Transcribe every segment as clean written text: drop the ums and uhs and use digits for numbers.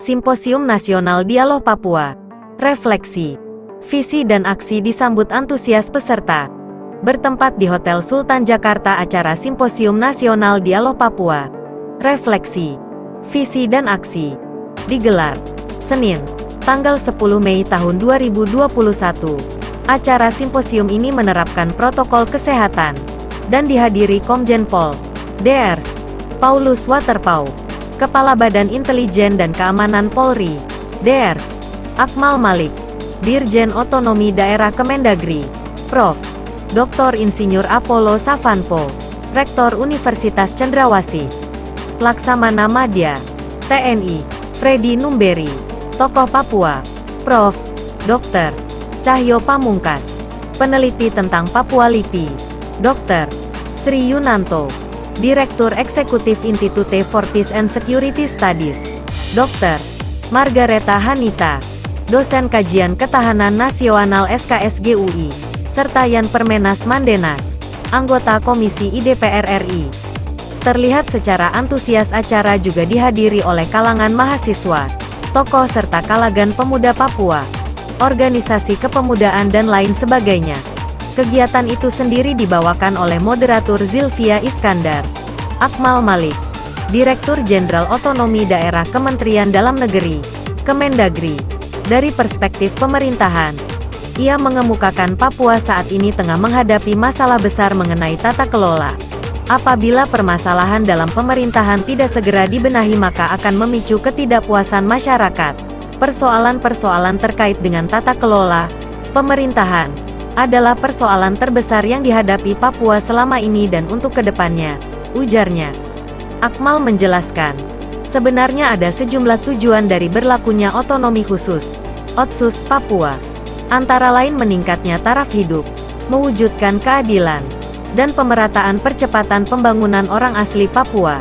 Simposium Nasional Dialog Papua. Refleksi, visi dan aksi disambut antusias peserta. Bertempat di Hotel Sultan Jakarta, acara Simposium Nasional Dialog Papua. Refleksi, visi dan aksi digelar Senin, tanggal 10 Mei tahun 2021. Acara simposium ini menerapkan protokol kesehatan dan dihadiri Komjen Pol Drs. Paulus Waterpauw, Kepala Badan Intelijen dan Keamanan Polri, Drs. Akmal Malik, Dirjen Otonomi Daerah Kemendagri, Prof. Dr. Insinyur Apollo Savanpo, Rektor Universitas Cendrawasih, Laksamana Madya, TNI, Freddy Numberi, tokoh Papua, Prof. Dr. Cahyo Pamungkas, peneliti tentang Papua LIPI, Dr. Sri Yunanto, Direktur Eksekutif Institute for Peace and Security Studies, Dr. Margareta Hanita, dosen kajian ketahanan nasional SKSG UI, serta Yan Permenas Mandenas, anggota Komisi IDPR RI. Terlihat secara antusias acara juga dihadiri oleh kalangan mahasiswa, tokoh serta kalangan pemuda Papua, organisasi kepemudaan dan lain sebagainya. Kegiatan itu sendiri dibawakan oleh moderator Zilvia Iskandar, Akmal Malik, Direktur Jenderal Otonomi Daerah Kementerian Dalam Negeri, Kemendagri. Dari perspektif pemerintahan, ia mengemukakan Papua saat ini tengah menghadapi masalah besar mengenai tata kelola. Apabila permasalahan dalam pemerintahan tidak segera dibenahi, maka akan memicu ketidakpuasan masyarakat. Persoalan-persoalan terkait dengan tata kelola pemerintahan adalah persoalan terbesar yang dihadapi Papua selama ini dan untuk kedepannya, ujarnya. Akmal menjelaskan, sebenarnya ada sejumlah tujuan dari berlakunya otonomi khusus, Otsus Papua. Antara lain meningkatnya taraf hidup, mewujudkan keadilan, dan pemerataan percepatan pembangunan orang asli Papua.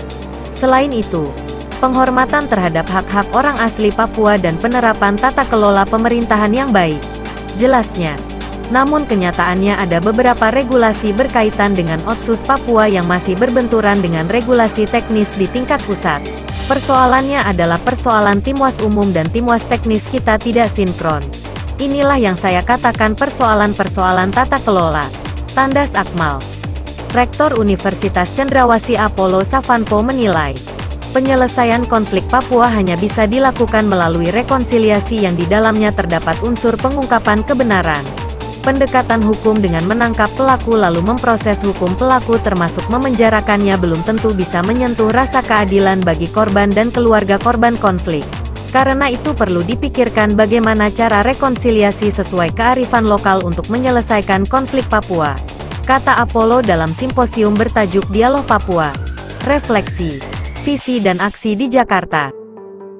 Selain itu, penghormatan terhadap hak-hak orang asli Papua dan penerapan tata kelola pemerintahan yang baik. Jelasnya, namun kenyataannya ada beberapa regulasi berkaitan dengan Otsus Papua yang masih berbenturan dengan regulasi teknis di tingkat pusat. Persoalannya adalah persoalan timwas umum dan timwas teknis kita tidak sinkron. Inilah yang saya katakan persoalan-persoalan tata kelola, tandas Akmal. Rektor Universitas Cendrawasih Apollo Savanpo menilai, penyelesaian konflik Papua hanya bisa dilakukan melalui rekonsiliasi yang di dalamnya terdapat unsur pengungkapan kebenaran, pendekatan hukum dengan menangkap pelaku lalu memproses hukum pelaku termasuk memenjarakannya belum tentu bisa menyentuh rasa keadilan bagi korban dan keluarga korban konflik. Karena itu perlu dipikirkan bagaimana cara rekonsiliasi sesuai kearifan lokal untuk menyelesaikan konflik Papua, kata Apollo dalam simposium bertajuk Dialog Papua. Refleksi, visi dan aksi di Jakarta.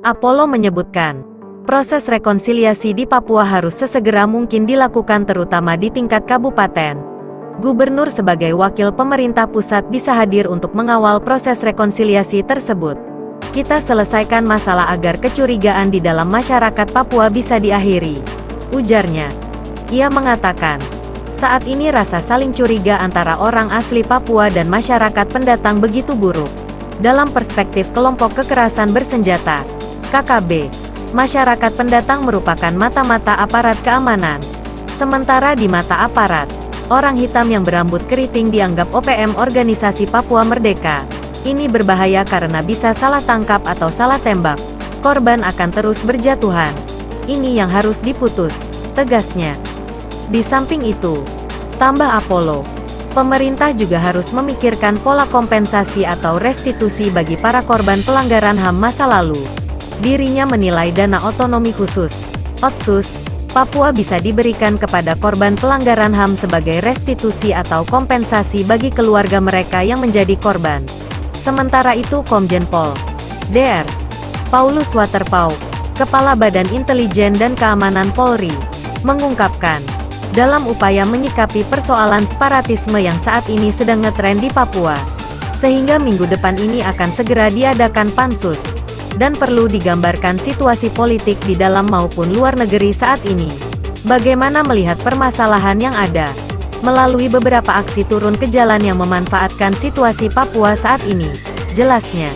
Apollo menyebutkan, proses rekonsiliasi di Papua harus sesegera mungkin dilakukan terutama di tingkat kabupaten. Gubernur sebagai wakil pemerintah pusat bisa hadir untuk mengawal proses rekonsiliasi tersebut. Kita selesaikan masalah agar kecurigaan di dalam masyarakat Papua bisa diakhiri, ujarnya. Ia mengatakan, saat ini rasa saling curiga antara orang asli Papua dan masyarakat pendatang begitu buruk. Dalam perspektif kelompok kekerasan bersenjata, KKB, masyarakat pendatang merupakan mata-mata aparat keamanan. Sementara di mata aparat, orang hitam yang berambut keriting dianggap OPM organisasi Papua Merdeka. Ini berbahaya karena bisa salah tangkap atau salah tembak. Korban akan terus berjatuhan. Ini yang harus diputus, tegasnya. Di samping itu, tambah Apollo, pemerintah juga harus memikirkan pola kompensasi atau restitusi bagi para korban pelanggaran HAM masa lalu. Dirinya menilai dana otonomi khusus, Otsus, Papua bisa diberikan kepada korban pelanggaran HAM sebagai restitusi atau kompensasi bagi keluarga mereka yang menjadi korban. Sementara itu Komjen Pol Drs. Paulus Waterpauw, Kepala Badan Intelijen dan Keamanan Polri, mengungkapkan, dalam upaya menyikapi persoalan separatisme yang saat ini sedang ngetren di Papua, sehingga minggu depan ini akan segera diadakan pansus, dan perlu digambarkan situasi politik di dalam maupun luar negeri saat ini. Bagaimana melihat permasalahan yang ada, melalui beberapa aksi turun ke jalan yang memanfaatkan situasi Papua saat ini, jelasnya.